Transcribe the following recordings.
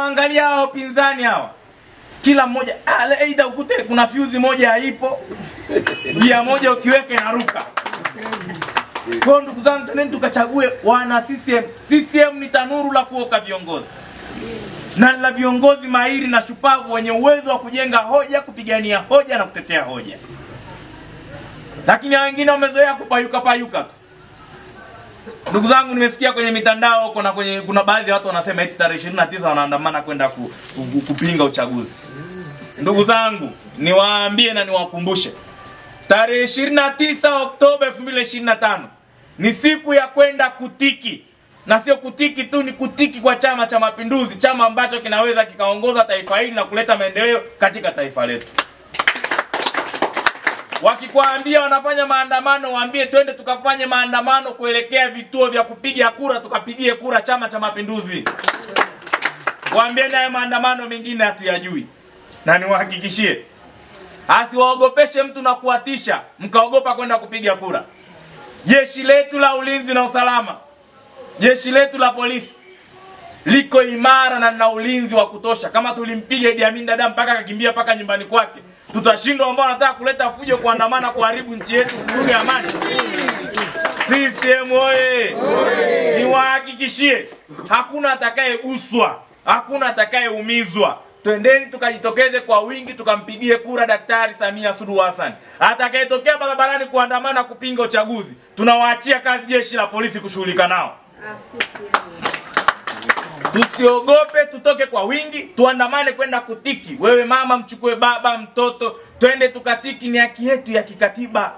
Angalia hao pinzani hao. Kila mmoja aidha ukute kuna fuse moja haipo. Gia moja ukiweka inaruka. Kwa ndugu zangu tena tukachague wana CCM. CCM ni tanuru la kuoka viongozi. Na la viongozi mahiri na shupavu wenye uwezo wa kujenga hoja, kupigania hoja na kutetea hoja. Lakini wengine wamezoea kupayuka tu. Ndugu zangu nimesikia kwenye mitandao kuna baadhi ya watu wanasema eti tarehe 29 wanaandamana kwenda kupinga uchaguzi. Ndugu zangu niwaambie na niwakumbushe. Tarehe 29 Oktoba 2025 ni siku ya kwenda kutiki. Na sio kutiki tu, ni kutiki kwa Chama cha Mapinduzi, chama ambacho kinaweza kikaongoza taifa hili na kuleta maendeleo katika taifa letu. Wakikwambia wanafanya maandamano, waambie twende tukafanye maandamano kuelekea vituo vya kupiga kura, tukapigie kura Chama cha Mapinduzi. Waambie naye maandamano mengine hatuyajui. Na niwahakikishie, asiwaogopeshe mtu na kuatisha mkaogopa kwenda kupiga kura. Jeshi letu la ulinzi na usalama, jeshi letu la polisi liko imara na na ulinzi wa kutosha. Kama tulimpiga Idi Amin Dada mpaka akakimbia mpaka nyumbani kwake, tutashindwa ambao wanataka kuleta fujo, kuandamana, kuharibu nchi yetu, kuvuruga amani? CCM oye! Niwahakikishie, hakuna atakayeguswa, hakuna atakayeumizwa. Twendeni tukajitokeze kwa wingi tukampigie kura Daktari Samia Suluhu Hassan. Atakayetokea barabarani kuandamana kupinga uchaguzi, tunawaachia kazi jeshi la polisi kushughulika nao. Tusiogope, tutoke kwa wingi, tuandamane kwenda kutiki. Wewe mama mchukue baba, mtoto, twende tukatiki, ni haki yetu ya kikatiba.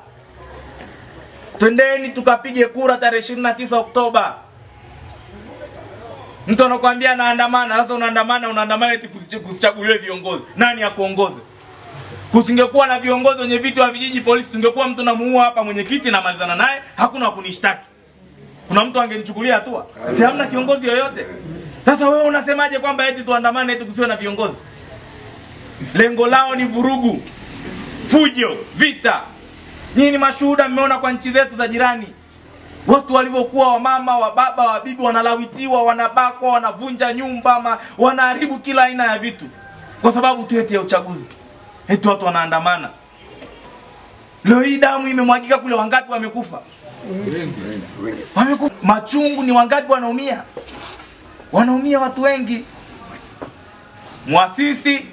Twendeni tukapige kura tarehe 29 Oktoba. Mtu anakuambia naandamana, sasa unaandamana eti kusichaguliwe viongozi. Nani akuongoze? Kusingekuwa na viongozi wenye vitu wa vijiji polisi, tungekuwa mtu namuua hapa mwenyekiti na malizana naye, hakuna wakunishtaki. Kuna mtu angenichukulia hatua? Si hamna kiongozi yoyote. Sasa wewe unasemaje kwamba eti tuandamane eti kusiwe na viongozi? Lengo lao ni vurugu, fujo, vita. Nyinyi ni mashuhuda, mmeona kwa nchi zetu za jirani. Watu walivyokuwa, wa mama, wa baba, wa bibi wanalawitiwa, wanabakwa, wanavunja nyumba, wanaharibu kila aina ya vitu. Kwa sababu tu eti ya uchaguzi. Eti watu wanaandamana. Leo hii damu imemwagika kule, wangapi wamekufa? Wamekufa. Machungu ni wangapi wanaumia? Wanaumia watu wengi. Muasisi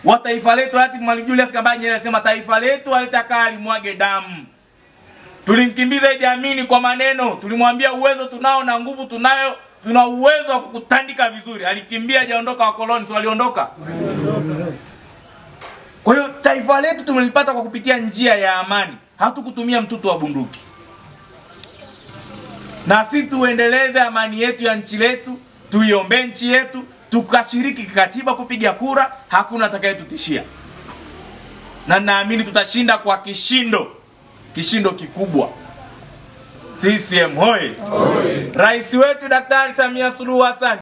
wa taifa letu hayati Mwalimu Julius Kambarage Nyerere alisema taifa letu halitaka limwage damu. Tulimkimbiza Idi Amin kwa maneno, tulimwambia uwezo tunao na nguvu tunayo, tuna uwezo wa kukutandika vizuri. Alikimbia, hajaondoka wakoloni, sio waliondoka. Kwa hiyo taifa letu tumelipata kwa kupitia njia ya amani. Hatukutumia mtutu wa bunduki. Na sisi tuendeleze amani yetu ya nchi letu, tuiombe nchi yetu, tukashiriki kikatiba kupiga kura, hakuna atakayetutishia. Na naamini tutashinda kwa kishindo kikubwa. CCM hoye! Rais wetu Daktari Samia Suluhu Hassan